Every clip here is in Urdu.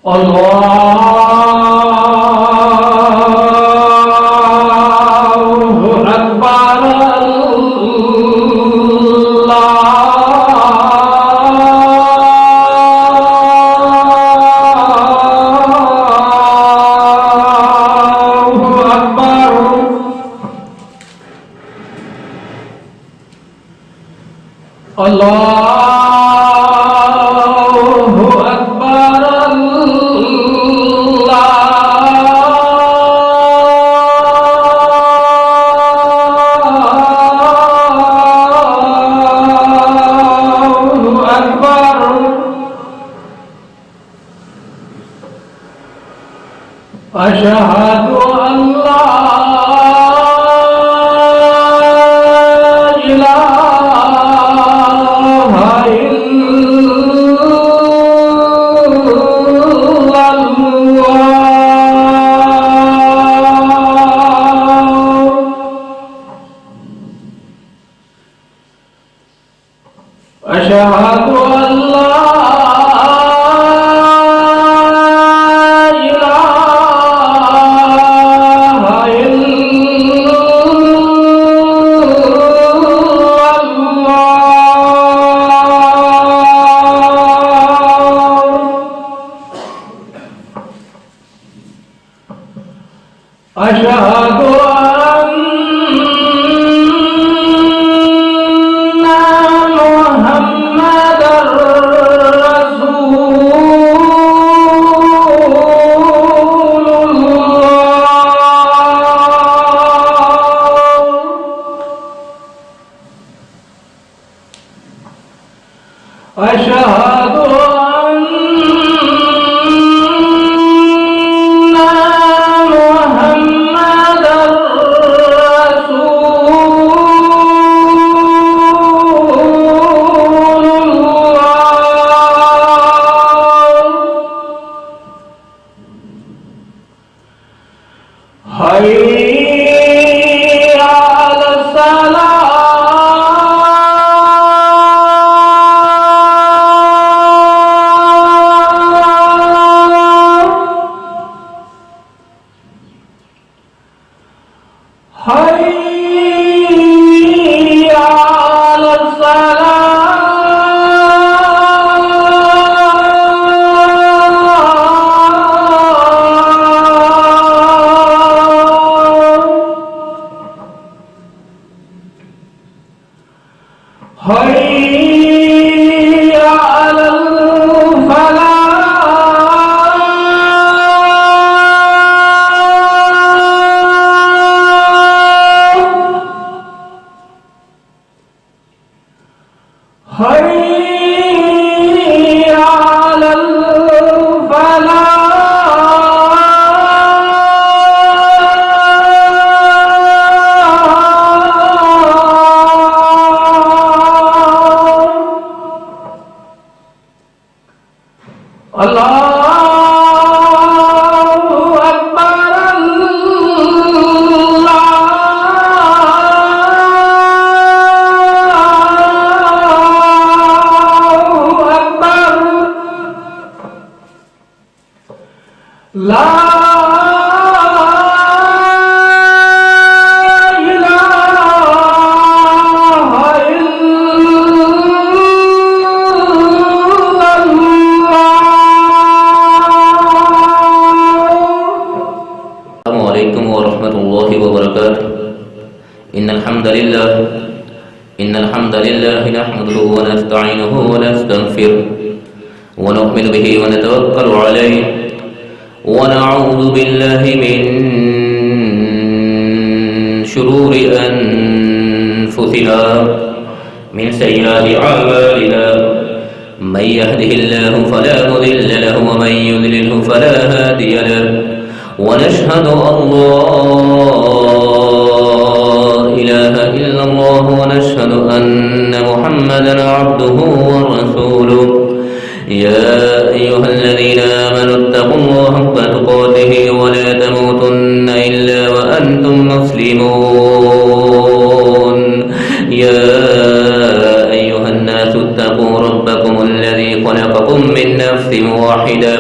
Allahu Akbar, Allahu Akbar. Allahu Akbar, Allahu Akbar. Asyhadu an la ilaha أشهد أن لا إله إلا الله. أشهد أن محمدًا رسول الله. أشهد أن محمدًا رسول الله. حي على الصلاة. حي على الصلاة. حي على الفلاح. حي على الفلاح. Allahu Akbar, Allahu Akbar. La ilaha illallah. Assalamualaikum warahmatullahi wabarakatuh. Innal hamdalillah nahmaduhu wa nasta'inuhu wa nastaghfiruh wa nu'minu bihi wa natawakkalu alayhi wa na'udzu billahi min shururi anfusina min sayyiati a'malina man yahdihillahu fala mudilla lahu wa man yudlilhu fala hadiya lahu. ونشهد أن لا إله إلا الله ونشهد أن محمدا عبده ورسوله. يا أيها الذين آمنوا اتقوا الله حق تقاته ولا تموتن إلا وأنتم مسلمون. يا أيها الناس اتقوا ربكم الذي خلقكم من نفس واحدة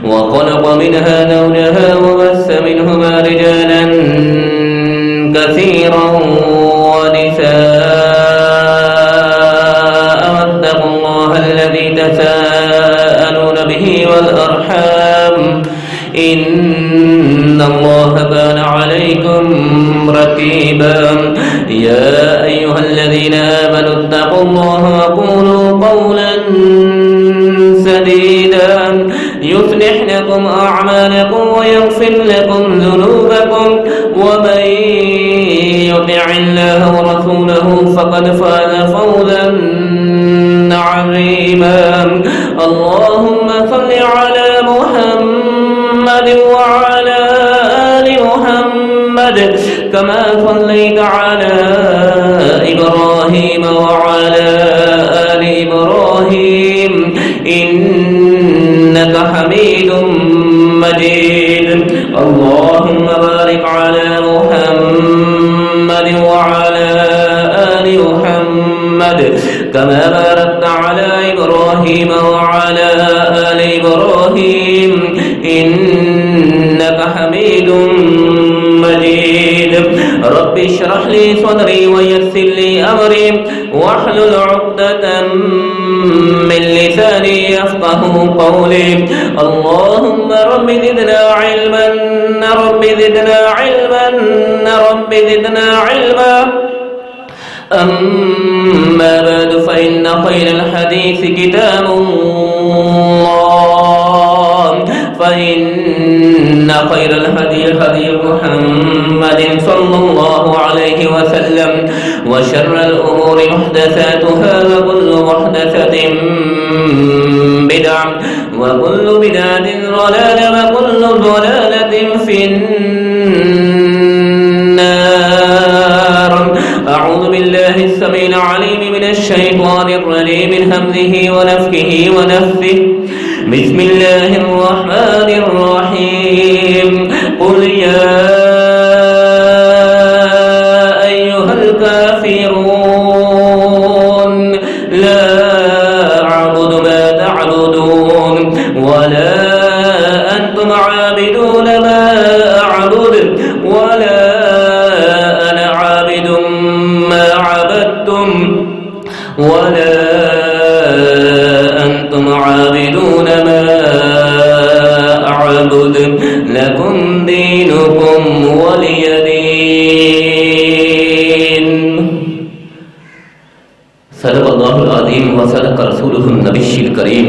وخلق منها زوجها وبث منهما رجالا كثيرا ونساء واتقوا الله الذي تساءلون به والأرحام إن الله كان عليكم رقيبا يا أيها الذين آمنوا اتقوا الله وقولوا قولا سديدا يصلح لكم أعمالكم ويغفر لكم ذنوبكم ومن يطع الله ورسوله فقد فاز فوزا عظيما اللهم صل على محمد وعلى آل محمد كما صليت على إبراهيم وعلى آل إبراهيم إنك حميد مجيد اللهم بارك على محمد وعلى آل محمد كما باركت على إبراهيم وعلى آل إبراهيم إنك حميد مجيد رب اشرح لي صدري ويسر لي أمري واحلل عقدة من لساني يفقه قولي اللهم رب زدنا علما رب زدنا علما رب زدنا علما أما بعد فإن خير الحديث كتاب الله فإن خير الهدي هدي محمد صلى الله عليه وسلم وشر الأمور محدثاتها وكل محدثة بدعة وكل بدعة ضلالة وكل ضلالة في النار أعوذ بالله السميع العليم من الشيطان الرجيم من همزه ونفخه ونفثه بسم الله الرحمن الرحيم قل يا أيها الكافرون لا أعبد ما تعبدون ولا أنتم عابدون ما أعبد ولا أنا عابد ما عبدتم ولا أنتم عابدون ما أعبد لكم دينكم ولي دين صدق الله العظيم وصدق رسوله النبي الكريم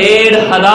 1500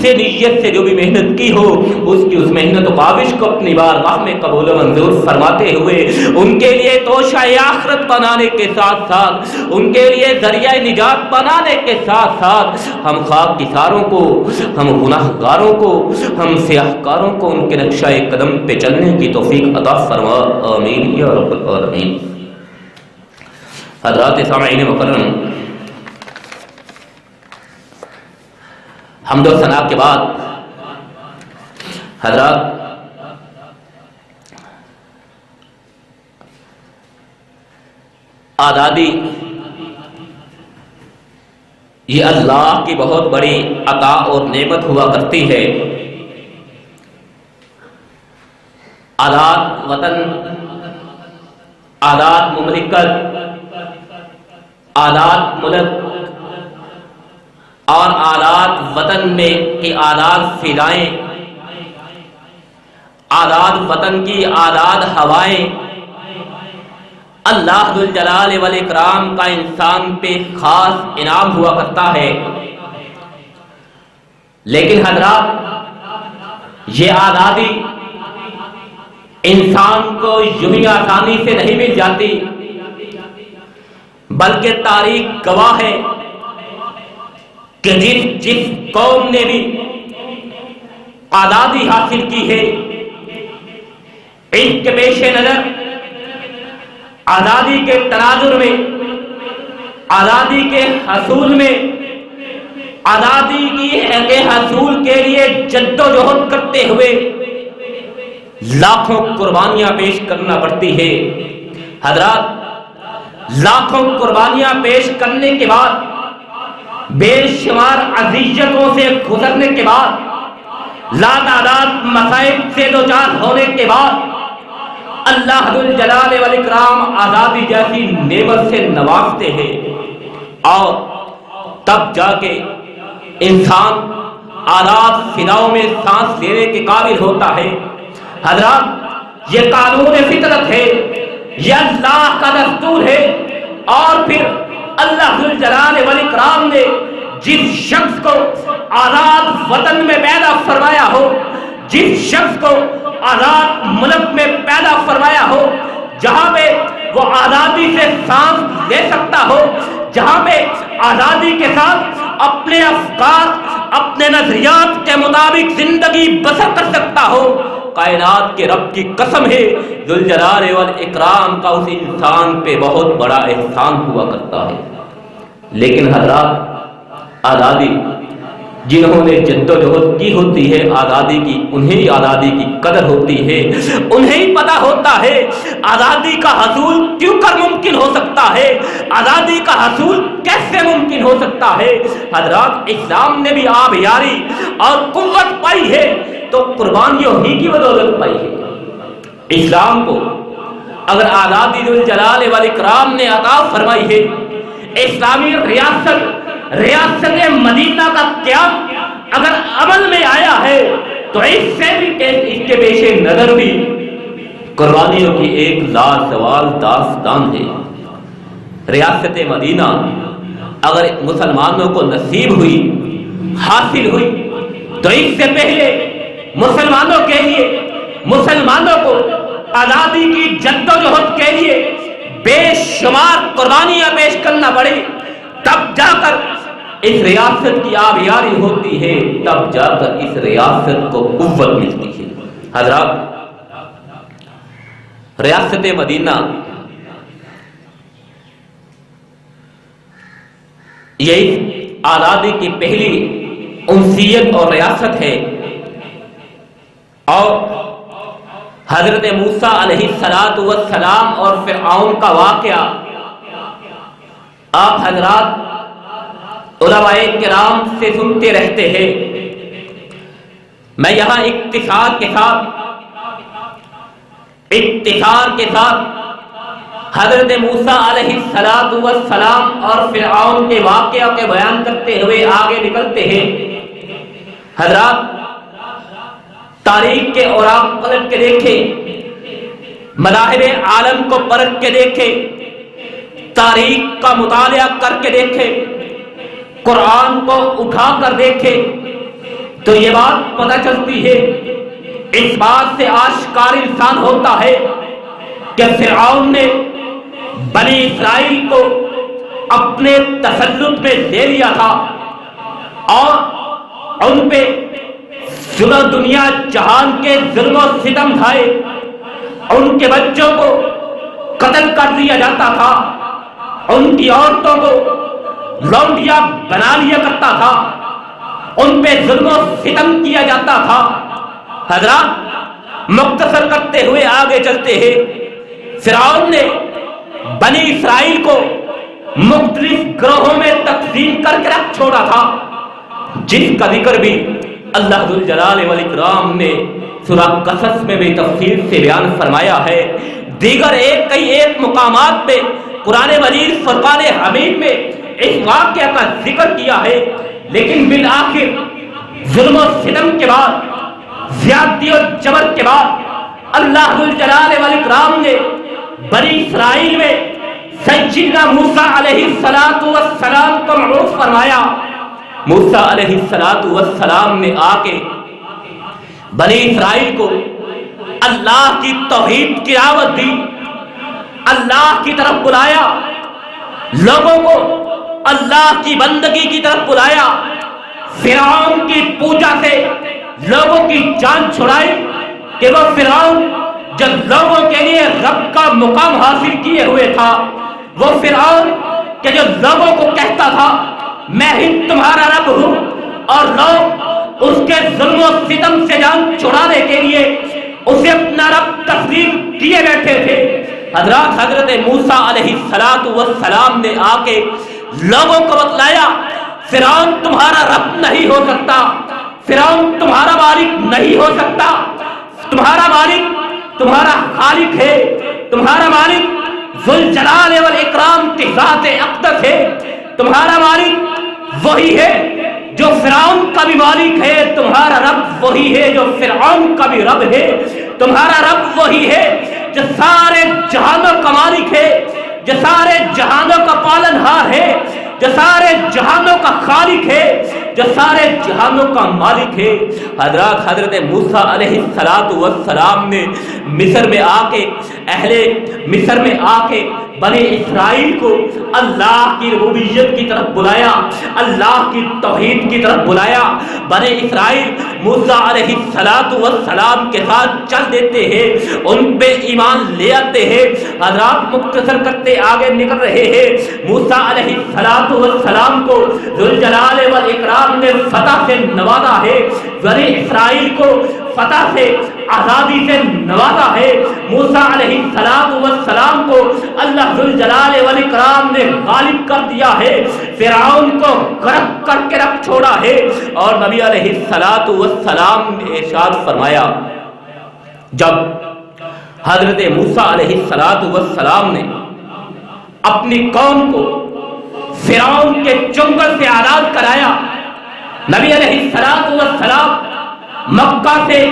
سے نیت سے جو بھی محنت کی ہو اس کی اس محنت و کاوش کو اپنی بارگاہ میں قبول و منظور فرماتے ہوئے ان کے لیے توشہ آخرت بنانے کے ساتھ ساتھ ان کے لیے ذریعہ نجات بنانے کے ساتھ ساتھ ہم خاک گساروں کو ہم گناہ گاروں کو ہم سیاہ کاروں کو ان کے نقشہ قدم پہ چلنے کی توفیق عطا فرما آمین یا رب العالمین۔ حضرات سامعین مکرم، حمد و ثنا کے بعد حضرات آزادی یہ اللہ کی بہت بڑی عطا اور نعمت ہوا کرتی ہے۔ آزاد وطن، آزاد مملکت، آزاد ملک اور آزاد وطن میں کی آزاد فضائیں، آزاد وطن کی آزاد ہوائیں اللہ ذو الجلال والاکرام کا انسان پہ خاص انعام ہوا کرتا ہے۔ لیکن حضرات یہ آزادی انسان کو یوں ہی آسانی سے نہیں مل جاتی، بلکہ تاریخ گواہ ہے کہ جس قوم نے بھی آزادی حاصل کی ہے ان کے پیش نظر آزادی کے تناظر میں، آزادی کے حصول میں، آزادی کے حصول کے لیے جدوجہد کرتے ہوئے لاکھوں قربانیاں پیش کرنا پڑتی ہے۔ حضرات لاکھوں قربانیاں پیش کرنے کے بعد، بے شمار اذیتوں سے گزرنے کے بعد، لاتعداد مصائب سے دوچار ہونے کے بعد اللہ ذو الجلال والاکرام آزادی جیسی نعمت سے نوازتے ہیں، اور تب جا کے انسان آزاد فضاؤں میں سانس لینے کے قابل ہوتا ہے۔ حضرات یہ قانون فطرت ہے، یہ اللہ کا دستور ہے، اور پھر اللہ ذو الجلال والاکرام نے جس شخص کو آزاد وطن میں پیدا فرمایا ہو، جس شخص کو آزاد ملک میں پیدا فرمایا ہو، جہاں پہ وہ آزادی سے سانس لے سکتا ہو، جہاں پہ آزادی کے ساتھ اپنے افکار، اپنے نظریات کے مطابق زندگی بسر کر سکتا ہو، کائنات کے رب کی قسم ہے ذو الجلال والاکرام کا اس انسان پہ بہت بڑا احسان ہوا کرتا ہے۔ لیکن حضرات آزادی جنہوں نے جدوجہد کی ہوتی ہے آزادی کی، انہیں آزادی کی قدر ہوتی ہے، انہیں پتہ ہوتا ہے آزادی کا حصول کیوں کر ممکن ہو سکتا ہے، آزادی کا حصول کیسے ممکن ہو سکتا ہے۔ حضرات اسلام نے بھی آبیاری اور قوت پائی ہے تو قربانیوں ہی کی بدولت پائی ہے۔ اسلام کو اگر آزادی ذو الجلال والاکرام نے عطا فرمائی ہے، اسلامی ریاست مدینہ کا قیام اگر عمل میں آیا ہے تو اس سے بھی اس کے پیش نظر بھی قربانیوں کی ایک لازوال داستان ہے۔ ریاست مدینہ اگر مسلمانوں کو نصیب ہوئی، حاصل ہوئی، تو اس سے پہلے مسلمانوں کے لیے، مسلمانوں کو آزادی کی جدوجہد کے لیے بے شمار قربانیاں پیش کرنا پڑی، تب جا کر اس ریاست کی آبیاری ہوتی ہے، تب جا کر اس ریاست کو قوت ملتی ہے۔ حضرات ریاست مدینہ یہی آزادی کی پہلی انسیت اور ریاست ہے، اور حضرت موسیٰ علیہ السلام اور فرعون کا واقعہ آپ حضرات علماء کرام سے سنتے رہتے ہیں۔ میں یہاں اختصار کے ساتھ حضرت موسیٰ علیہ السلام اور فرعون کے واقعہ کے بیان کرتے ہوئے آگے نکلتے ہیں۔ حضرات تاریخ کے اوراق پلٹ کے دیکھیں، مذاہب عالم کو پرکھ کے دیکھیں، تاریخ کا مطالعہ کر کے دیکھیں، قرآن کو اٹھا کر دیکھے تو یہ بات پتہ چلتی ہے، اس بات سے آشکار انسان ہوتا ہے کہ فرعون نے بنی اسرائیل کو اپنے تسلط میں لے لیا تھا اور ان پہ دنیا جہان کے ظلم و ستم ڈھائے، ان کے بچوں کو قتل کر دیا جاتا تھا، ان کی عورتوں کو لونڈیاں بنا لیا کرتا تھا، ان پہ ظلم و ستم کیا جاتا تھا۔ حضرات مختصر کرتے ہوئے آگے چلتے ہیں، فرعون نے بنی اسرائیل کو مختلف گروہوں میں تقسیم کر کے رکھ چھوڑا تھا، جس کا ذکر بھی اللہ ذوالجلال والاکرام نے سورہ قصص میں بھی تفصیل سے بیان فرمایا ہے۔ دیگر کئی ایک مقامات پہ قرآن مجید فرقان حمید میں اس واقعہ کا ذکر کیا ہے، لیکن بالآخر ظلم و ستم کے بعد، زیادتی اور جبر کے بعد اللہ ذوالجلال والاکرام نے بنی اسرائیل میں سیدنا موسیٰ علیہ السلام کو مبعوث فرمایا۔ موسیٰ علیہ السلام نے آ کے بنی اسرائیل کو اللہ کی توحید کی دعوت دی، اللہ کی طرف بلایا، لوگوں کو اللہ کی بندگی کی طرف بلایا، فرعون کی پوجا سے لوگوں کی جان چھڑائی کہ وہ فرعون جو لوگوں کے لیے رب کا مقام حاصل کیے ہوئے تھا، وہ فرعون کہ جو لوگوں کو کہتا تھا میں ہی تمہارا رب ہوں، اور لوگ اس کے ظلم و ستم سے جان چھڑانے کے لیے اسے اپنا رب تسلیم کیے بیٹھے تھے۔ حضرت موسیٰ علیہ السلام نے آ کے لوگوں کو بتلایا فرعون تمہارا رب نہیں ہو سکتا، فرعون تمہارا مالک نہیں ہو سکتا، تمہارا مالک تمہارا خالق ہے، تمہارا مالک ذوالجلال والاکرام کی ذات اقدس ہے، تمہارا مالک وہی ہے جو فرعون کا بھی مالک ہے، تمہارا رب وہی ہے جو فرعون کا بھی رب ہے، تمہارا رب وہی ہے جو سارے جہانوں کا مالک ہے، جو سارے جہانوں کا پالنہار ہے، جو سارے جہانوں کا خالق ہے، جو سارے جہانوں کا مالک ہے۔ حضرت موسیٰ علیہ السلام نے مصر میں آ کے مصر میں آ کے بنی اسرائیل کو اللہ کی ربوبیت کی طرف بلایا، اللہ کی توحید کی طرف بلایا۔ بنی اسرائیل موسیٰ علیہ السلام کے ساتھ چل دیتے ہیں، ان پہ ایمان لے آتے ہیں۔ حضرات مختصر کرتے آگے نکل رہے ہیں، موسیٰ علیہ السلام کو ذوالجلال والاکرام نے فتح سے نوازا ہے، بنی اسرائیل کو فتح سے آزادی سے نوازا ہے۔ موسیٰ علیہ السلام کو اللہ ذوالجلال والاکرام نے غالب کر دیا ہے، فرعون کو غرق کر کے رکھ چھوڑا ہے، اور نبی علیہ السلام نے ارشاد فرمایا جب حضرت موسیٰ علیہ السلام نے اپنی قوم کو فرعون کے چنگل سے آزاد کرایا، نبی علیہ السلام مکہ سے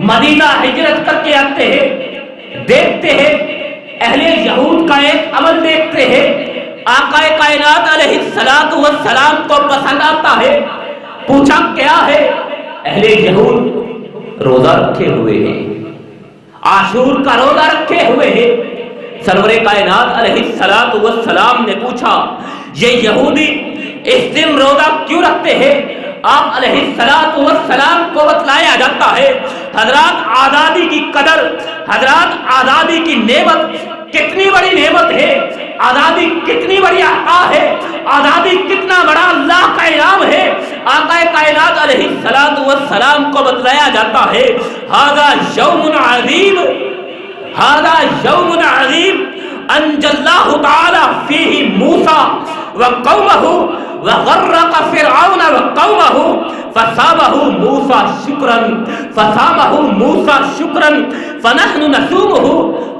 مدینہ ہجرت کر کے آتے ہیں، دیکھتے ہیں اہل یہود کا ایک عمل دیکھتے ہیں، آقا کائنات علیہ السلام کو پسند آتا ہے، پوچھا کیا ہے؟ اہل یہود روزہ رکھے ہوئے ہیں، عاشور کا روزہ رکھے ہوئے ہیں۔ سرور کائنات علیہ السلام نے پوچھا یہ یہودی اس دن روزہ کیوں رکھتے ہیں؟ آپ علیہ السلام کو بتلایا جاتا ہے حضرات آزادی کی قدر، حضرات آزادی کی نعمت کتنی بڑی نعمت ہے، آزادی کتنی بڑی عطا ہے، آزادی کتنا بڑا اللہ کا انعام ہے۔ آقا کائنات علیہ السلام کو بتلایا جاتا ہے ھذا یوم عظیم، ھذا یوم عظیم انجى اللہ تعالی فیہ موسیٰ وقومہ وغرق فرعون وقومه فصامه موسى شكرا فنحن نصومه۔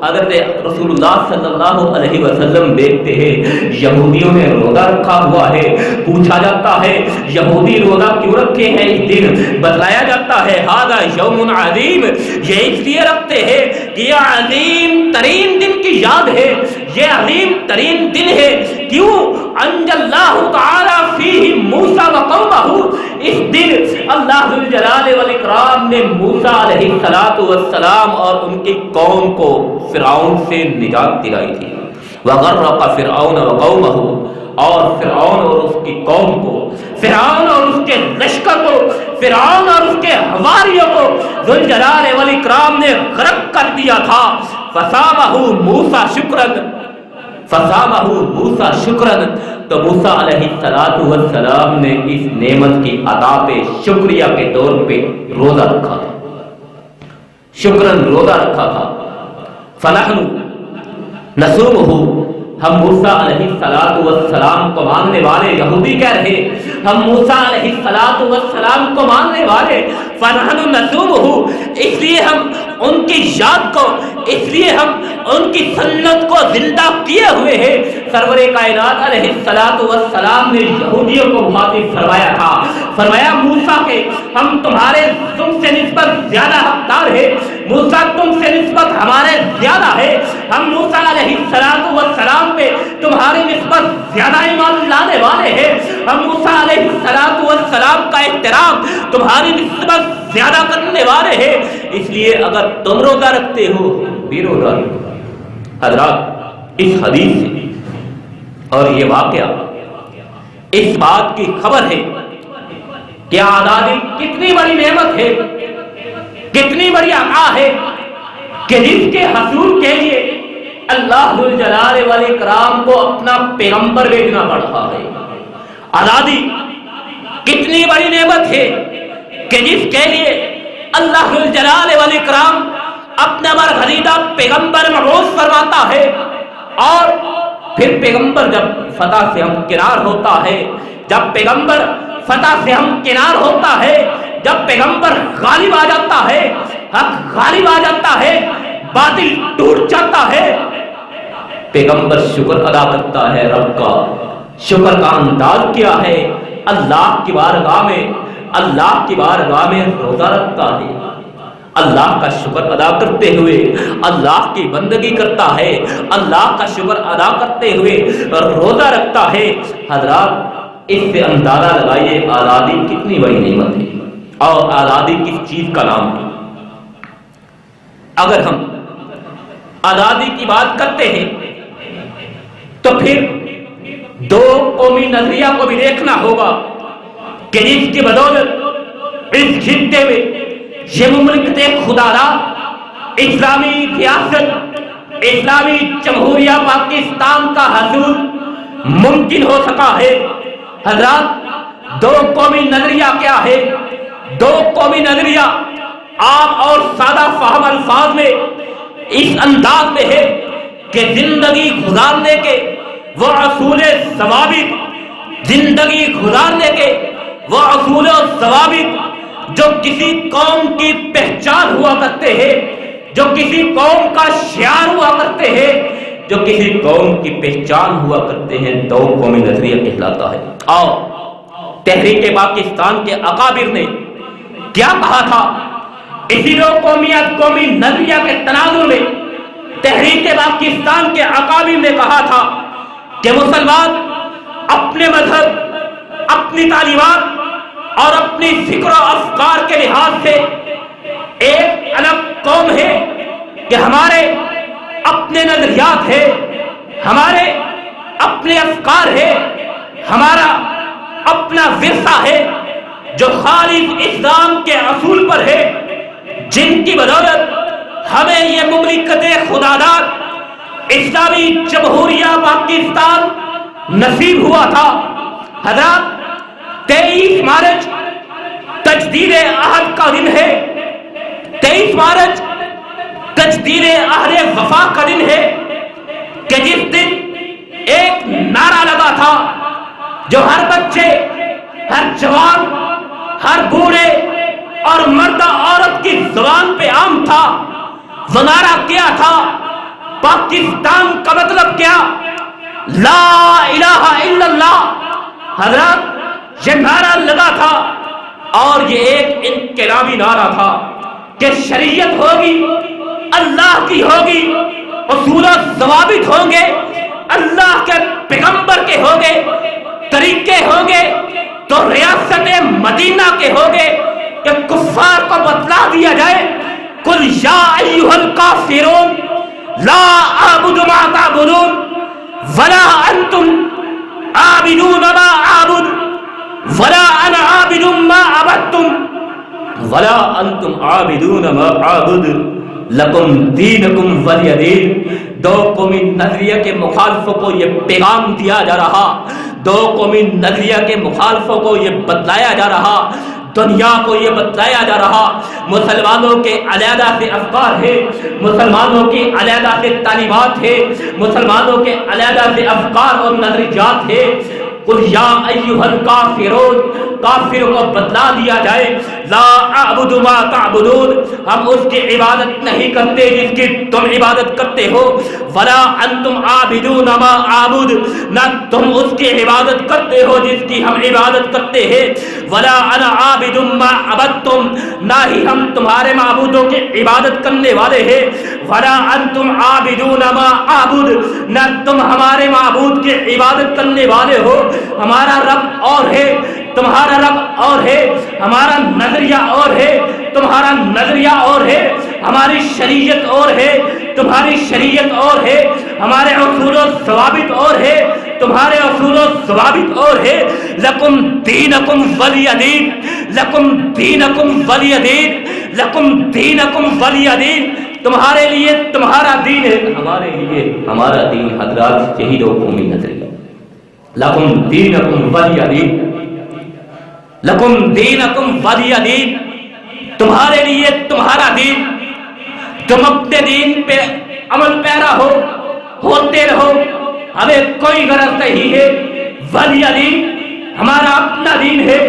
حضرت رسول اللہ صلی اللہ علیہ وسلم دیکھتے ہیں یہودیوں نے روزہ رکھا ہوا ہے، پوچھا جاتا ہے یہودی روزہ کیوں رکھے ہیں اس دن؟ بتلایا جاتا ہے ھذا یوم عظیم، یہ اس لیے رکھتے ہیں کہ یہ عظیم ترین دن کی یاد ہے، یہ عظیم ترین دن ہے. کیوں؟ انجى اللہ تعالی فیہ موسیٰ وقومہ. اس دن اللہ ذوالجلال والاکرام نے موسیٰ علیہ السلام اور ان کی قوم کو فرعون سے نجات دلائی تھی. وغرق فرعون وقومہ، اور فرعون اور اس کی قوم کو، فرعون اور اس کے لشکر کو، فرعون اور اس کے حواریوں کو ذوالجلال والاکرام نے غرق کر دیا تھا. فسامہ موسیٰ شکرن، فسامہ موسیٰ شکرن. تو موسیٰ علیہ السلام نے اس نعمت کی ادا پہ شکریہ کے طور پہ روزہ رکھا تھا، شکرن روزہ رکھا تھا. فنحن نصومہ، ہم موسیٰ علیہ السلام کو ماننے والے یہودی کہہ رہے، ہم موسیٰ علیہ السلام کو ماننے والے، فنحن نصومہ، اس لیے ہم ان کی یاد کو، اس لیے ہم ان کی سنت کو زندہ کیے ہوئے ہیں. سرور کائنات علیہ السلام نے یہودیوں کو مخاطب فرمایا تھا، فرمایا موسیٰ کے ہم تم سے نسبت زیادہ حقدار ہے، موسیٰ تم سے نسبت ہمارے زیادہ ہے، ہم موسیٰ علیہ السلام پہ تمہاری نسبت زیادہ ایمان لانے والے ہیں، ہم موسیٰ علیہ السلام کا احترام تمہاری نسبت زیادہ کرنے والے ہیں. اس لیے اگر تم روزہ رکھتے ہو بھی روزہ رکھو. حضرات، اس حدیث سے اور یہ واقعہ اس بات کی خبر ہے کہ آزادی کتنی بڑی نعمت ہے، کتنی بڑی عطا ہے کہ جس کے حصول کے لیے اللہ ذوالجلال والاکرام کو اپنا پیغمبر بھیجنا پڑ رہا ہے. آزادی کتنی بڑی نعمت ہے کہ جس کے لیے اللہ ذوالجلال والاکرام اپنا برگزیدہ پیغمبر مبعوث فرماتا ہے. اور پھر پیغمبر جب فتح سے ہمکنار ہوتا ہے، جب پیغمبر فتح سے ہمکنار ہوتا ہے، جب پیغمبر غالب آ جاتا ہے، حق غالب آ جاتا ہے، باطل ٹوٹ جاتا ہے، پیغمبر شکر ادا کرتا ہے. رب کا شکر کا انداز کیا ہے؟ اللہ کی بارگاہ میں، اللہ کی بارگاہ میں روزہ رکھتا ہے، اللہ کا شکر ادا کرتے ہوئے اللہ کی بندگی کرتا ہے، اللہ کا شکر ادا کرتے ہوئے روزہ رکھتا ہے. حضرات، اس سے اندازہ لگائیے آزادی کتنی بڑی نعمت ہے اور آزادی کس چیز کا نام ہے. اگر ہم آزادی کی بات کرتے ہیں تو پھر دو قومی نظریہ کو بھی دیکھنا ہوگا کہ جس کی بدولت اس خطے میں یہ مملکت خدارا، اسلامی ریاست، اسلامی جمہوریہ پاکستان کا حصول ممکن ہو سکا ہے. حضرات، دو قومی نظریہ کیا ہے؟ دو قومی نظریہ عام اور سادہ فہم الفاظ میں اس انداز میں ہے کہ زندگی گزارنے کے وہ اصول ضوابط، زندگی گزارنے کے وہ اصول و ضوابط جو کسی قوم کی پہچان ہوا کرتے ہیں، جو کسی قوم کا شعار ہوا کرتے ہیں، جو کسی قوم کی پہچان ہوا کرتے ہیں، دو قومی نظریہ کہلاتا ہے. اور تحریک پاکستان کے اکابر نے کیا کہا تھا؟ اسی دو قومیت قومی نظریہ کے تناظر میں تحریک پاکستان کے اکابر نے کہا تھا کہ مسلمان اپنے مذہب، اپنی تعلیمات اور اپنی فکر و افکار کے لحاظ سے ایک الگ قوم ہے کہ ہمارے اپنے نظریات ہے، ہمارے اپنے افکار ہے، ہمارا اپنا ورثہ ہے جو خالص اسلام کے اصول پر ہے، جن کی بدولت ہمیں یہ مملکت خداداد اسلامی جمہوریہ پاکستان نصیب ہوا تھا. حضرات، 23 مارچ تجدید عہد کا دن ہے، 23 مارچ تجدید عہد وفا کا دن ہے کہ جس دن ایک نعرہ لگا تھا جو ہر بچے، ہر جوان، ہر بوڑھے اور مرد عورت کی زبان پہ عام تھا. وہ نعرہ کیا تھا؟ پاکستان کا مطلب کیا؟ لا الہ الا اللہ. حضرات، یہ نعرہ لگا تھا اور یہ ایک انقلابی نعرہ تھا کہ شریعت ہوگی، اللہ کی ہوگی، اصول و ضوابط ہوں گے، اللہ کے پیغمبر کے ہوں گے، طریقے ہوں گے، تو ریاست مدینہ کے ہوں گے کہ کفار کو بتلا دیا جائے قل یا ایھا الکافرون لا اعبد ما تعبدون ولا انتم عابدون ما اعبد ولا انا عابد ما عبدتم ولا انتم عابدون ما اعبد لکم دینکم ولی دین۔ دو قومی نظریہ کے مخالفوں کو یہ پیغام دیا جا رہا، دو قومی نظریہ کے مخالفوں کو یہ بتلایا جا رہا، دنیا کو یہ بتلایا جا رہا مسلمانوں کے علیحدہ سے افکار ہے، مسلمانوں کی علیحدہ سے تعلیمات ہے، مسلمانوں کے علیحدہ سے افکار اور نظریات ہے۔ قل یا ایھا الکافرون، کافروں کو بتلا دیا جائے لا اعبد ما تعبدون، ہم اس کی عبادت نہیں کرتے جس کی تم عبادت کرتے ہو، ولا انتم عابدون ما اعبد، نہ تم اس کی عبادت کرتے ہو جس کی ہم عبادت کرتے ہیں، ولا انا عابد ما عبدتم، نہ ہی ہم تمہارے معبودوں کی عبادت کرنے والے ہیں، ولا انتم عابدون ما اعبد، نہ تم ہمارے معبود کی عبادت کرنے والے ہو۔ ہمارا رب اور ہے، تمہارا رب اور ہے، ہمارا نظریہ اور ہے، تمہارا نظریہ اور ہے، ہماری شریعت اور ہے، تمہاری شریعت اور ہے، ہمارے اصول و ضوابط اور ہے، تمہارے اصول و ضوابط اور ہے۔ لکم دینکم ولی دین، لکم دینکم ولی دین، لکم دینکم ولی دین، تمہارے لیے تمہارا دین ہے، ہمارے لیے ہمارا دین۔ حضرات یہی دو قومی نظریہ، لکم دینکم ولی دین، لکم دینکم ولی دین، تمہارے لیے تمہارا دین، تم اپنے دین پہ عمل پیرا ہو، ہوتے رہو، ہمیں کوئی غرض نہیں ہے۔ ولی دین، ہمارا اپنا دین ہے،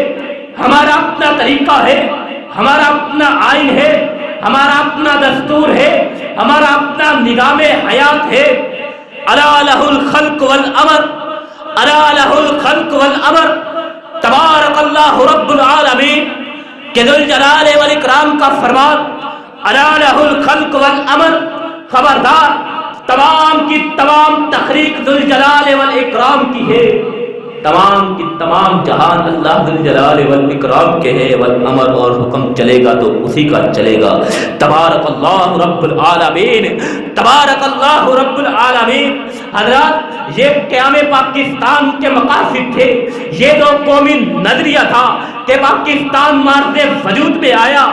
ہمارا اپنا طریقہ ہے، ہمارا اپنا آئین ہے، ہمارا اپنا دستور ہے، ہمارا اپنا نظام حیات ہے۔ الا لہ الخلق والامر، الا لہ الخلق والامر، تبارک اللہ رب العالمین کہ ذوالجلال والاکرام کا فرمان، الا لہ الخلق والامر، خبردار تمام کی تمام تخلیق ذوالجلال والاکرام کی ہے، تمام کی تمام جہان اللہ ذوالجلال والاکرام کے ہے، والامر اور حکم چلے گا تو اسی کا چلے گا۔ تبارک اللہ رب العالمین، تبارک اللہ رب العالمین۔ حضرات یہ قیام پاکستان کے مقاصد تھے، یہ دو قومی نظریہ تھا کہ پاکستان مارز وجود میں آیا،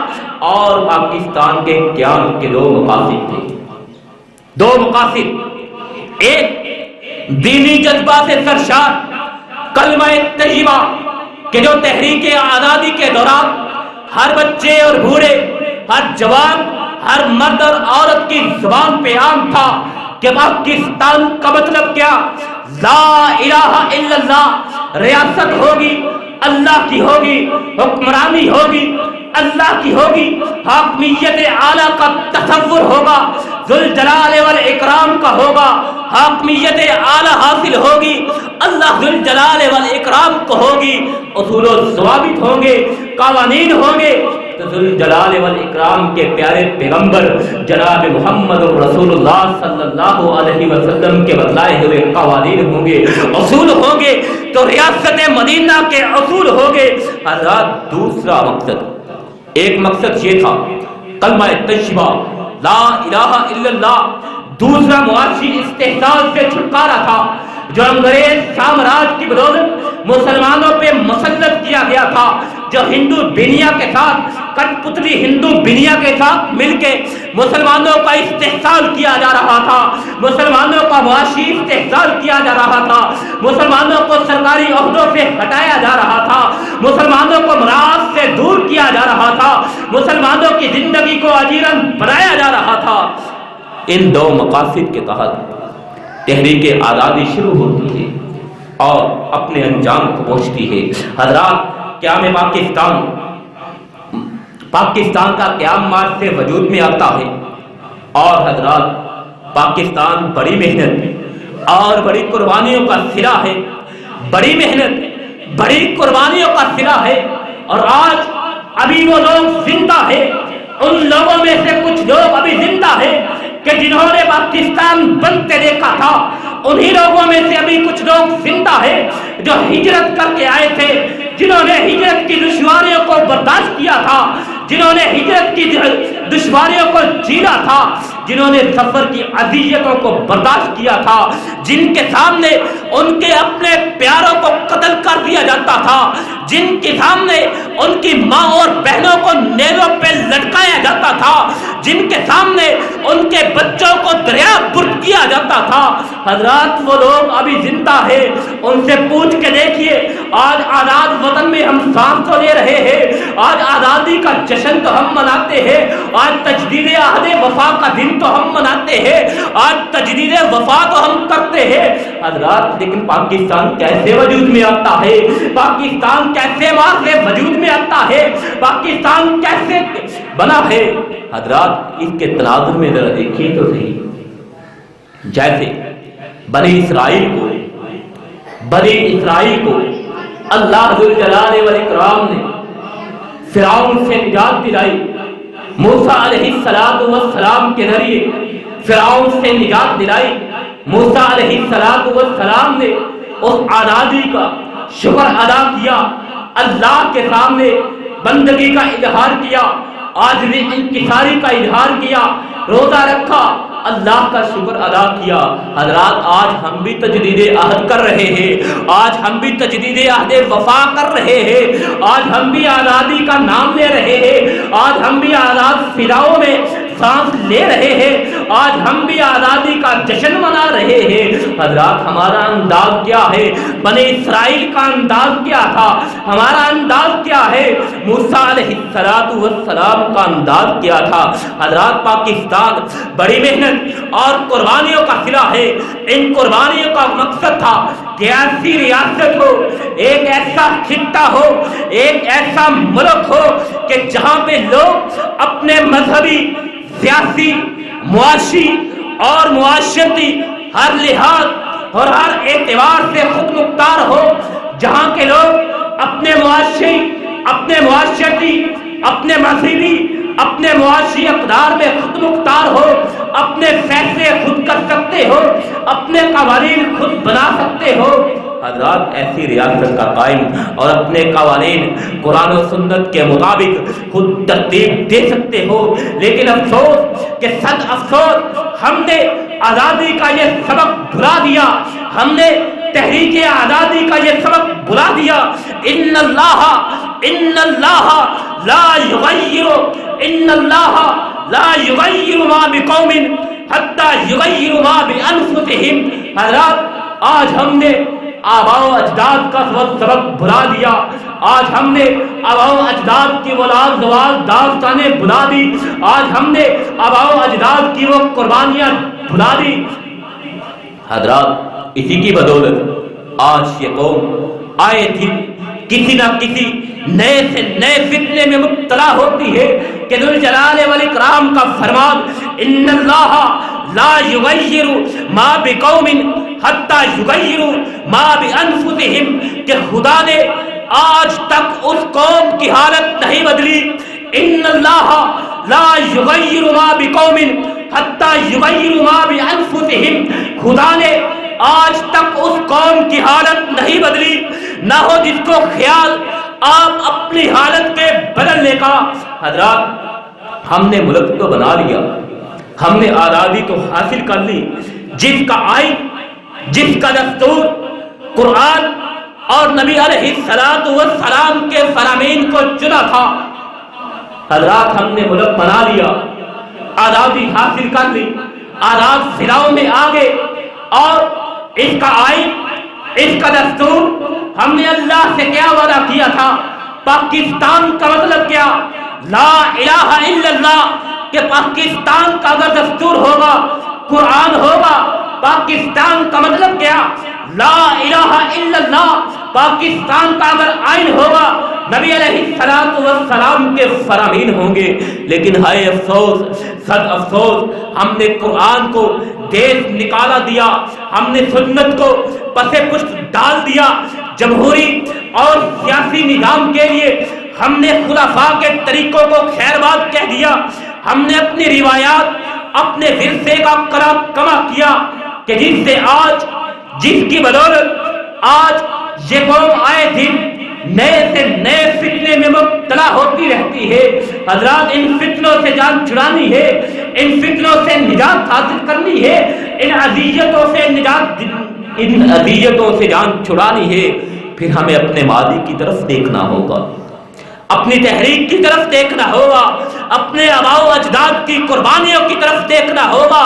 اور پاکستان کے قیام کے دو مقاصد تھے، دو مقاصد، ایک دینی جذبہ سے سرشار کلمہ طیبہ کہ جو تحریک آزادی کے دوران ہر بچے اور بوڑھے، ہر جوان، ہر مرد اور عورت کی زبان پہ عام تھا کہ پاکستان کا مطلب کیا، لا الہ الا اللہ، ریاست ہوگی اللہ کی ہوگی، حکمرانی ہوگی اللہ کی ہوگی، حاکمیت اعلیٰ کا تصور ہوگا، ذوالجلال والاکرام کا ہوگا، حاکمیت اعلیٰ حاصل ہوگی اللہ ذوالجلال والاکرام کو ہوگی، اصول و ضوابط ہوں گے، قوانین ہوں گے، تو ذوالجلال والاکرام کے پیارے پیغمبر جناب محمد رسول اللہ صلی اللہ علیہ وسلم کے بتلائے ہوئے قوانین ہوں گے، اصول ہوں گے، تو ریاست مدینہ کے اصول ہوں گے۔ حضرات دوسرا مقصد، ایک مقصد یہ تھا کلمہ طیبہ لا الہ الا اللہ، دوسرا معاشی استحصال سے چھٹکارا تھا جو انگریز سامراج کی بدولت مسلمانوں پہ مسلط کیا گیا تھا، جو ہندو بنیا کے ساتھ، کٹ پتلی ہندو بنیا کے ساتھ مل کے مسلمانوں کا استحصال کیا جا رہا تھا، مسلمانوں کا معاشی استحصال کیا جا رہا تھا، مسلمانوں کو سرکاری عہدوں سے ہٹایا جا رہا تھا، مسلمانوں کو مراعات سے دور کیا جا رہا تھا، مسلمانوں کی زندگی کو اجیرن بنایا جا رہا تھا۔ ان دو مقاصد کے تحت تحریک آزادی شروع ہوتی ہے اور اپنے انجام کو پہنچتی ہے۔ حضرات قیام پاکستان کا قیام مارچ سے وجود میں آتا ہے، اور حضرات پاکستان بڑی محنت اور بڑی قربانیوں کا صلہ ہے، بڑی محنت بڑی قربانیوں کا صلہ ہے، اور آج ابھی وہ لوگ زندہ ہیں، ان لوگوں میں سے کچھ لوگ ابھی زندہ ہیں کہ جنہوں نے پاکستان بنتے دیکھا تھا انہی لوگوں میں سے ابھی کچھ لوگ زندہ ہیں جو ہجرت کر کے آئے تھے، جنہوں نے ہجرت کی دشواریوں کو برداشت کیا تھا، جنہوں نے ہجرت کی دشواریوں کو جینا تھا، جنہوں نے سفر کی اذیتوں کو برداشت کیا تھا، جن کے سامنے ان کے اپنے پیاروں کو قتل کر دیا جاتا تھا، جن کے سامنے ان کی ماں اور بہنوں کو نیزوں پہ لٹکایا جاتا تھا، جن کے سامنے ان کے بچوں کو دریا برد کیا جاتا تھا، حضرات وہ لوگ ابھی زندہ ہیں۔ ان سے پوچھ کے دیکھیے، آج آزاد وطن میں ہم سانس تو لے رہے ہیں، آج آزادی کا جشن تو ہم مناتے ہیں، آج تجدید عہد وفا کا دن تو ہم مناتے ہیں، آج تجدید وفا تو ہم کرتے ہیں حضرات، لیکن پاکستان کیسے وجود میں آتا ہے؟ پاکستان کیسے وہاں سے وجود میں آتا ہے؟ پاکستان کیسے بنا ہے؟ حضرات اس کے تناظر میں ذرا دیکھیے تو صحیح، جیسے بنی اسرائیل کو اللہ ذوالجلال والاکرام نے فرعون سے نجات دلائی، موسیٰ علیہ السلام کے ذریعے فرعون سے نجات دلائی، موسیٰ علیہ السلام نے اس آزادی کا شکر ادا کیا، اللہ کے سامنے بندگی کا اظہار کیا، عاجزی انکساری کا اظہار کیا، روزہ رکھا، اللہ کا شکر ادا کیا۔ حضرات آج ہم بھی تجدید عہد کر رہے ہیں، آج ہم بھی تجدید عہد وفا کر رہے ہیں، آج ہم بھی آزادی کا نام لے رہے ہیں، آج ہم بھی آزاد فضاؤں میں سانس لے رہے ہیں، آج ہم بھی آزادی کا جشن منا رہے ہیں۔ حضرات ہمارا انداز کیا ہے؟ بنی اسرائیل کا انداز کیا تھا؟ ہمارا انداز کیا ہے؟ موسیٰ علیہ السلام کا انداز کیا تھا؟ حضرات پاکستان بڑی محنت اور قربانیوں کا صلہ ہے، ان قربانیوں کا مقصد تھا کہ ایسی ریاست ہو، ایک ایسا خطہ ہو، ایک ایسا ملک ہو کہ جہاں پہ لوگ اپنے مذہبی، سیاسی، معاشی اور معاشرتی ہر لحاظ اور ہر اعتبار سے خود مختار ہو، جہاں کے لوگ اپنے معاشی، اپنے معاشرتی، اپنے مذہبی، اپنے معاشی اقدار میں خود مختار ہو، اپنے فیصلے خود کر سکتے ہو، اپنے قوانین خود بنا سکتے ہو۔ حضرات ایسی ریاست کا قائم اور اپنے قوانین قرآن و سنت کے مطابق خود ترتیب دے سکتے ہو، لیکن افسوس کہ صد افسوس ہم نے آزادی کا یہ سبق بھلا دیا، ہم نے تحریک آزادی کا یہ سبق بھلا دیا۔ ان اللہ لا یغیر ما بقوم حتی یغیروا ما بانفسہم۔ حضرات آج ہم نے آباء و اجداد کا سبق بھلا دیا، آج ہم نے آباء و اجداد کی وہ داستانیں بھلا دی، آج ہم نے آباء و اجداد کی وہ قربانیاں بھلا دی۔ حضرات اسی کی بدولت آج یہ قوم آئے دن کسی نہ کسی نئے سے نئے فتنے میں مبتلا ہوتی ہے کہ ذوالجلال والاکرام کا فرمان ان اللہ لا یغیر ما بقوم حتی یغیروا ما بانفسہم، کہ خدا نے آج تک اس قوم کی حالت نہیں بدلی۔ ان اللہ لا یغیر ما بقوم حتی یغیروا ما بانفسہم، خدا نے آج تک اس قوم کی حالت نہیں بدلی، نہ ہو جس کو خیال آپ اپنی حالت کے بدلنے کا۔ حضرات ہم نے ملک تو بنا لیا، ہم نے آزادی تو حاصل کر لی، جس کا آئین، جس کا دستور قرآن اور نبی علیہ السلام کے فرامین کو چنا تھا۔ حضرات ہم نے ملک بنا لیا، آزادی حاصل کر لی، آزاد فضاؤں میں آگے، اور اس کا آئین، اس کا دستور، ہم نے اللہ سے کیا وعدہ کیا تھا؟ پاکستان کا مطلب کیا؟ لا الہ الا اللہ، کہ پاکستان کا اگر دستور ہوگا، قرآن ہوگا، پاکستان کا مطلب کیا؟ لا الہ الا اللہ، پاکستان کا اگر آئین ہوگا، نبی علیہ السلام کے فرامین ہوں گے۔ لیکن ہائے افسوس، صد افسوس، ہم نے قرآن کو دیش نکالا دیا، ہم نے سنت کو پسے پشت ڈال دیا، جمہوری اور سیاسی نظام کے لیے ہم نے خلفاء کے طریقوں کو خیر بات کہہ دیا، ہم نے اپنی روایات اپنے ورثے کا کما کیا کہ جس سے آج، جس کی بدولت آج یہ قوم آئے دن نئے سے نئے فتنے میں مبتلا ہوتی رہتی ہے۔ حضرات ان فتنوں سے جان چھڑانی ہے، ان فتنوں سے نجات حاصل کرنی ہے، ان اذیتوں سے جان چھڑانی ہے، پھر ہمیں اپنے ماضی کی طرف دیکھنا ہوگا، اپنی تحریک کی طرف دیکھنا ہوگا، اپنے آباء و اجداد کی قربانیوں کی طرف دیکھنا ہوگا،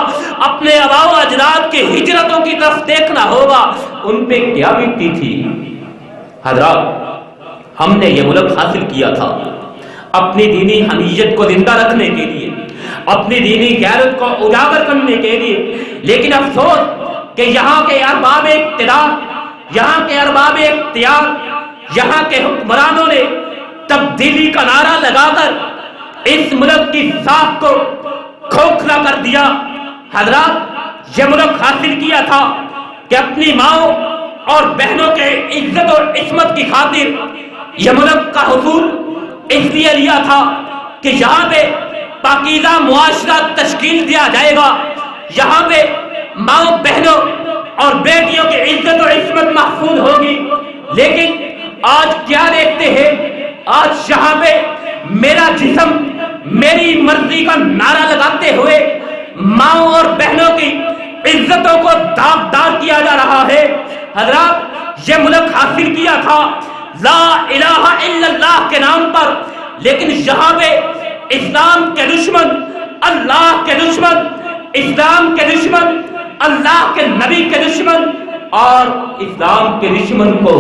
اپنے آباء و اجداد کی ہجرتوں کی طرف دیکھنا ہوگا، ان پہ کیا بیتی تھی۔ حضرات ہم نے یہ ملک حاصل کیا تھا اپنی دینی حمیت کو زندہ رکھنے کے لیے، اپنی دینی غیرت کو اجاگر کرنے کے لیے، لیکن افسوس کہ یہاں کے ارباب اقتدار، یہاں کے ارباب اختیار، یہاں کے حکمرانوں نے تبدیلی کا نعرہ لگا کر اس ملک کی ساکھ کو کھوکھلا کر دیا۔ حضرات یہ ملک حاصل کیا تھا کہ اپنی ماؤں اور بہنوں کے عزت اور عصمت کی خاطر یہ ملک کا حصول اس لیے لیا تھا کہ یہاں پہ پاکیزہ معاشرہ تشکیل دیا جائے گا، یہاں پہ ماؤں بہنوں اور بیٹیوں کی عزت اور عصمت محفوظ ہوگی۔ لیکن آج کیا دیکھتے ہیں، آج یہاں پہ میرا جسم میری مرضی کا نعرہ لگاتے ہوئے ماؤں اور بہنوں کی عزتوں کو داغدار کیا جا رہا ہے۔ حضرات یہ ملک حاصل کیا تھا لا الہ الا اللہ کے نام پر، لیکن یہاں پہ اسلام کے دشمن، اللہ کے دشمن، اسلام کے دشمن، اللہ کے نبی کے دشمن اور اسلام کے دشمن کو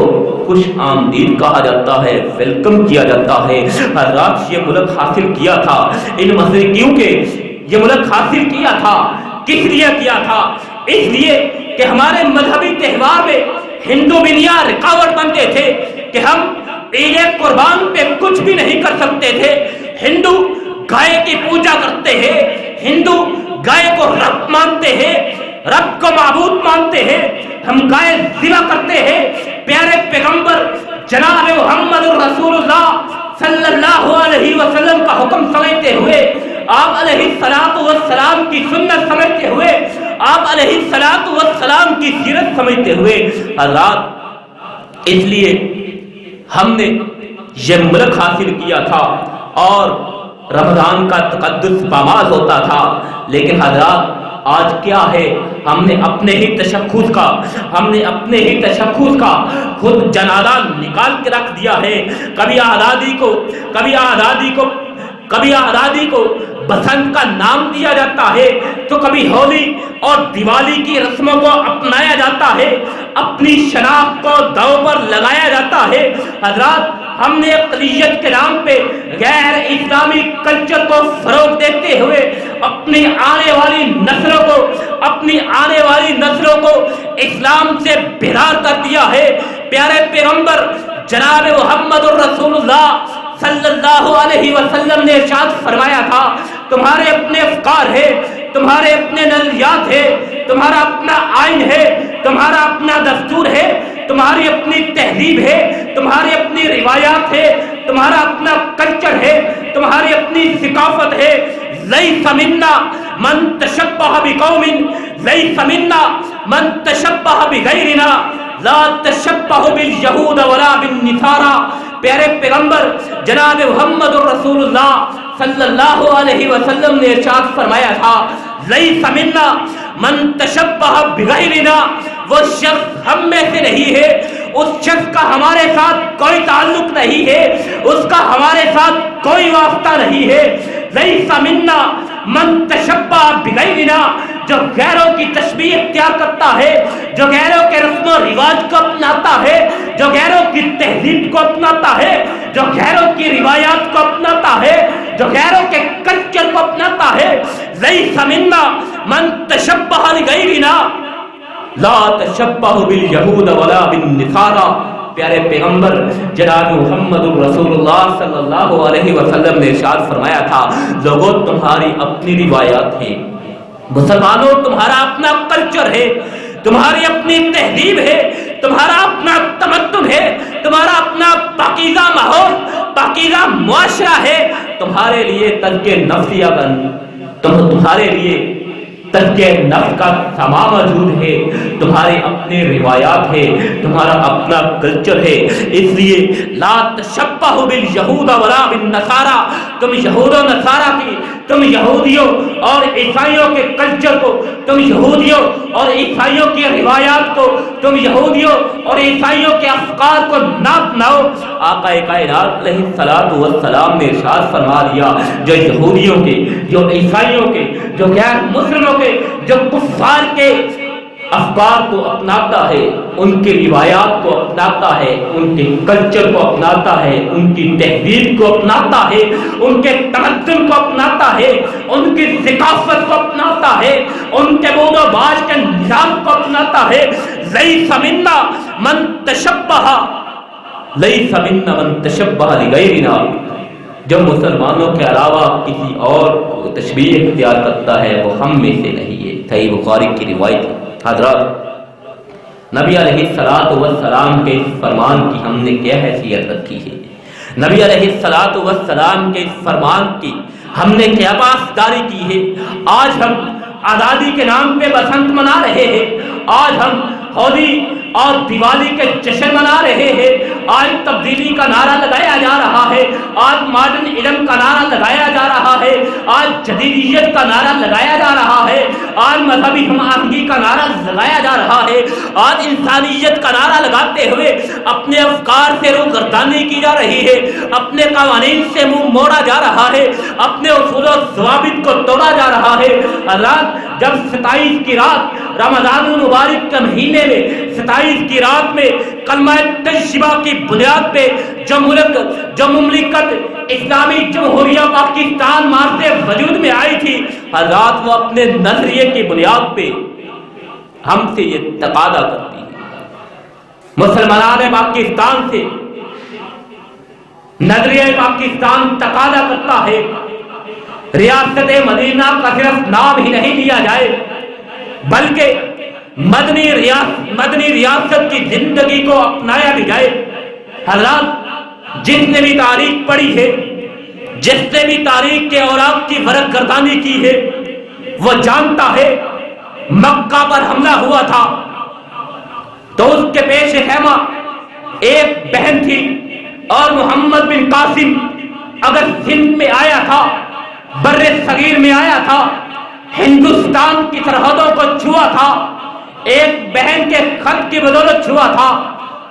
خوش آمدید کہا جاتا ہے، ویلکم کیا جاتا ہے۔ حضرات یہ ملک حاصل کیا تھا ان مشرکیوں کے، یہ ملک حاصل کیا تھا کس لیے کیا تھا؟ اس لیے کہ ہمارے مذہبی تہوار میں ہندو بنیا رکاوٹ بنتے تھے کہ ہم عید قربان پہ کچھ بھی نہیں کر سکتے تھے۔ ہندو گائے کی پوجا کرتے ہیں، ہندو گائے کو رب مانتے ہیں، رب کو معبود مانتے ہیں، ہم گائے ذبح کرتے ہیں۔ پیارے پیغمبر جناب محمد رسول اللہ صلی اللہ علیہ وسلم کا حکم سمجھتے ہوئے، آپ علیہ السلام کی سنت سمجھتے ہوئے، آپ علیہ السلام کی سیرت سمجھتے ہوئے، حضرات اس لیے ہم نے یہ ملک حاصل کیا تھا اور رمضان کا تقدس پامال ہوتا تھا۔ لیکن حضرات آج کیا ہے، ہم نے اپنے ہی تشخص کا خود جنازہ نکال کے رکھ دیا ہے۔ کبھی آزادی کو بسنت کا نام دیا جاتا ہے، تو کبھی ہولی اور دیوالی کی رسموں کو اپنایا جاتا ہے، اپنی شناخت کو داؤ پر لگایا جاتا ہے۔ حضرات ہم نے اقلیت کے نام پہ غیر اسلامی کلچر کو فروغ دیتے ہوئے اپنی آنے والی نسلوں کو اسلام سے بیدار کر دیا ہے۔ پیارے پیغمبر جناب محمد الرسول اللہ صلی اللہ علیہ وسلم نے ارشاد فرمایا تھا، تمہارے اپنے افکار ہے، تمہارے اپنے نظریات ہے، تمہارا اپنا آئین ہے، تمہارا اپنا دستور ہے، تمہاری اپنی تہذیب ہے، تمہاری اپنی روایات ہے، تمہارا اپنا کلچر ہے، تمہاری اپنی ثقافت ہے۔ لیس منا من تشبہ بقوم لیس منا من تشبہ بغیرنا لا تشبہ بالیہود ولا بالنصارى۔ پیارے پیغمبر جناب محمد الرسول اللہ صلی اللہ علیہ وسلم نے ارشاد فرمایا تھا، لیس منا من تشبہ بغیرنا، وہ شخص ہم میں سے نہیں ہے، اس شخص کا ہمارے ساتھ کوئی تعلق نہیں ہے، اس کا ہمارے ساتھ کوئی واسطہ نہیں ہے۔ لیس منا من تشبہ بغیرنا، جو غیروں کی تشبیہ اختیار کرتا ہے، جو غیروں کے رسم و رواج کو اپناتا ہے، جو غیروں کی تہذیب کو اپناتا ہے، جو غیروں کی روایات کو اپناتا ہے، جو غیروں کے کلچر کو اپناتا ہے۔ لیس منا من تشبہ بغیرنا لا تشبہ بالیہود ولا بالنصارى۔ پیارے پیغمبر جناب محمد رسول اللہ صلی اللہ علیہ وسلم نے ارشاد فرمایا تھا، لوگوں تمہاری اپنی روایات ہیں، مسلمانوں تمہارا اپنا کلچر ہے، تمہاری اپنی تہذیب ہے، تمہارا اپنا تمدن ہے، تمہارا اپنا پاکیزہ ماحول، پاکیزہ معاشرہ ہے۔ تمہارے لیے تزکیہ نفسیہ تمہارے لیے تزکیہ نفس کا سامان موجود ہے، تمہارے اپنے روایات ہے، تمہارا اپنا کلچر ہے. اس لیے لا تشبہوا بالیہود ولا بالنصارى، تم یہود و نصارہ کی، تم یہودیوں اور عیسائیوں کے کلچر کو، تم یہودیوں اور عیسائیوں کی روایات کو، تم یہودیوں اور عیسائیوں کے افکار کو نہ اپناؤ. آقا کائنات علیہ الصلوۃ والسلام نے ارشاد فرما دیا، جو یہودیوں کے، جو عیسائیوں کے، جو غیر مسلموں کے، جو کفار کے افکار کو اپناتا ہے، ان کی روایات کو اپناتا ہے، ان کے کلچر کو اپناتا ہے، ان کی تہذیب کو اپناتا ہے، ان کے تمدن کو اپناتا ہے، ان کی ثقافت کو اپناتا ہے، ان کے بود و باش کے نظام کو اپناتا ہے. لیس منا من تشبہ، لیس منا من تشبہ لغیرنا، جو مسلمانوں کے علاوہ کسی اور کو تشبیہ اختیار کرتا ہے وہ ہم میں سے نہیں ہے. صحیح بخاری کی روایت. حضرات، نبی علیہ السلام کے اس فرمان کی ہم نے کیا حیثیت رکھی ہے؟ نبی علیہ السلام کے اس فرمان کی ہم نے کیا پاسداری کی ہے؟ آج ہم آزادی کے نام پہ بسنت منا رہے ہیں، آج ہم ہولی اور دیوالی کے جشن منا رہے ہیں، آج تبدیلی کا نعرہ لگایا جا رہا ہے، آج ماڈرن علم کا نعرہ لگایا جا رہا ہے، آج جدیدیت کا نعرہ لگایا جا رہا ہے، آج مذہبی ہم آہنگی کا نعرہ لگایا جا رہا ہے، آج انسانیت کا نعرہ لگاتے ہوئے اپنے افکار سے روگردانی کی جا رہی ہے، اپنے قوانین سے منہ موڑا جا رہا ہے، اپنے اصول و ضوابط کو توڑا جا رہا ہے. حضرات، جب 27 کی رات رمضان المبارک کے مہینے میں 27 کی رات میں کلمہ طیبہ کی بنیاد پہ جو مملکت اسلامی جمہوریہ پاکستان مارتے وجود میں آئی تھی، حضرات وہ اپنے نظریے کی بنیاد پہ ہم سے یہ تقاضا کرتی ہے، مسلمان پاکستان سے نظریہ پاکستان تقاضا کرتا ہے ریاست مدینہ کا صرف نام ہی نہیں لیا جائے، بلکہ مدنی ریاست کی زندگی کو اپنایا بھی جائے. حضرات، جس نے بھی تاریخ پڑھی ہے، جس نے بھی تاریخ کے اوراق کی ورق گردانی کی ہے، وہ جانتا ہے مکہ پر حملہ ہوا تھا تو اس کے پیش خیمہ ایک بہن تھی، اور محمد بن قاسم اگر سندھ میں آیا تھا، بر صغیر میں آیا تھا، ہندوستان کی سرحدوں کو چھوا تھا، ایک بہن کے خط کی بدولت چھوا تھا.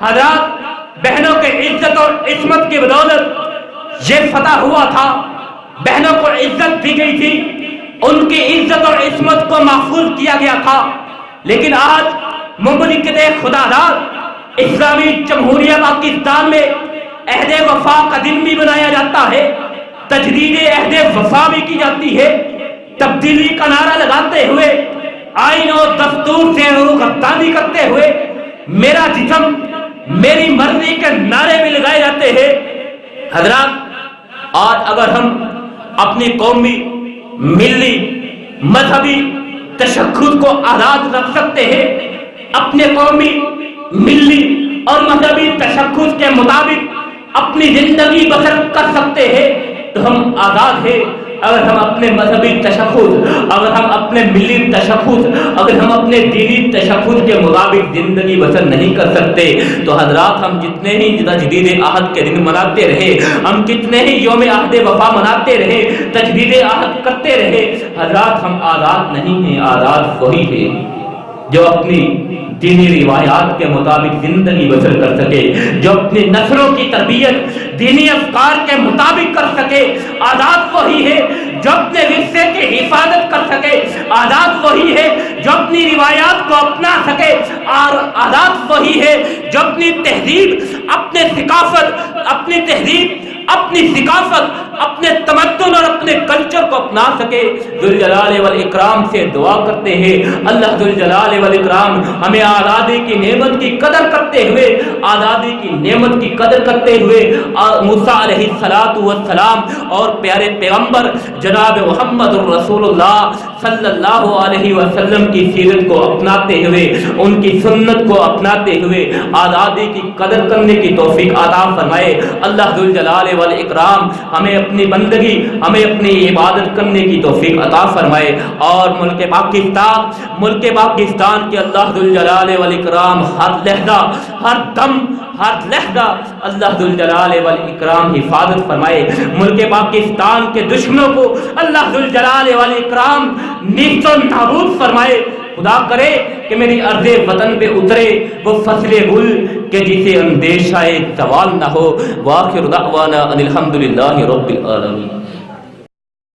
حضرات، بہنوں کے عزت اور عصمت کی بدولت یہ فتح ہوا تھا، بہنوں کو عزت دی گئی تھی، ان کی عزت اور عصمت کو محفوظ کیا گیا تھا. لیکن آج مملکت خدا داد اسلامی جمہوریہ پاکستان میں عہد وفا کا دن بھی منایا جاتا ہے، تجدید عہد وفا بھی کی جاتی ہے، تبدیلی کا نعرہ لگاتے ہوئے، آئین و دستور سے روگردانی کرتے ہوئے میرا جسم میری مرضی کے نعرے بھی لگائے جاتے ہیں. حضرات، آج اگر ہم اپنی قومی، ملی، مذہبی تشخص کو آزاد رکھ سکتے ہیں، اپنے قومی، ملی اور مذہبی تشخص کے مطابق اپنی زندگی بسر کر سکتے ہیں تو ہم آزاد ہیں. اگر ہم اپنے مذہبی تشخص، اگر ہم اپنے ملی تشخص، اگر ہم اپنے دینی تشخص کے مطابق زندگی بسر نہیں کر سکتے تو حضرات، ہم جتنے ہی تجدید عہد کے دن مناتے رہے، ہم کتنے ہی یوم عہد وفا مناتے رہے، تجدید عہد کرتے رہے، حضرات ہم آزاد نہیں ہیں. آزاد وہی ہے جو اپنی دینی روایات کے مطابق زندگی بسر کر سکے، جو اپنی نسلوں کی تربیت دینی افکار کے مطابق کر سکے. آزاد وہی ہے جو اپنے ورثے کی حفاظت کر سکے، آزاد وہی ہے جو اپنی روایات کو اپنا سکے، اور آزاد وہی ہے جو اپنی تہذیب، اپنے ثقافت، اپنے تمدن اور اپنے کلچر کو اپنا سکے. ذوالجلال والاکرام سے دعا کرتے ہیں، اللہ ذوالجلال والاکرام ہمیں آزادی کی نعمت کی قدر کرتے ہوئے آزادی کی نعمت کی قدر کرتے ہوئے موسیٰ علیہ السلام اور پیارے پیغمبر جناب محمد الرسول اللہ صلی اللہ علیہ وسلم کی سیرت کو اپناتے ہوئے، ان کی سنت کو اپناتے ہوئے آزادی کی قدر کرنے کی توفیق عطا فرمائے۔ اللہ ذوالجلال والاکرام ہمیں اپنی بندگی، ہمیں اپنی عبادت کرنے کی توفیق عطا فرمائے، اور ملک پاکستان کے اللہ ذوالجلال والاکرام ہر لحظہ، ہر دم، ہر لحظہ اللہ ذوالجلال والاکرام حفاظت فرمائے۔ ملک پاکستان کے دشمنوں کو اللہ ذوالجلال والاکرام نیست و نابود فرمائے۔ خدا کرے کہ میری ارض وطن پہ اترے وہ فصل گل کہ جسے اندیشہ زوال نہ ہو۔ وآخر دعوانا ان الحمدللہ رب العالمین۔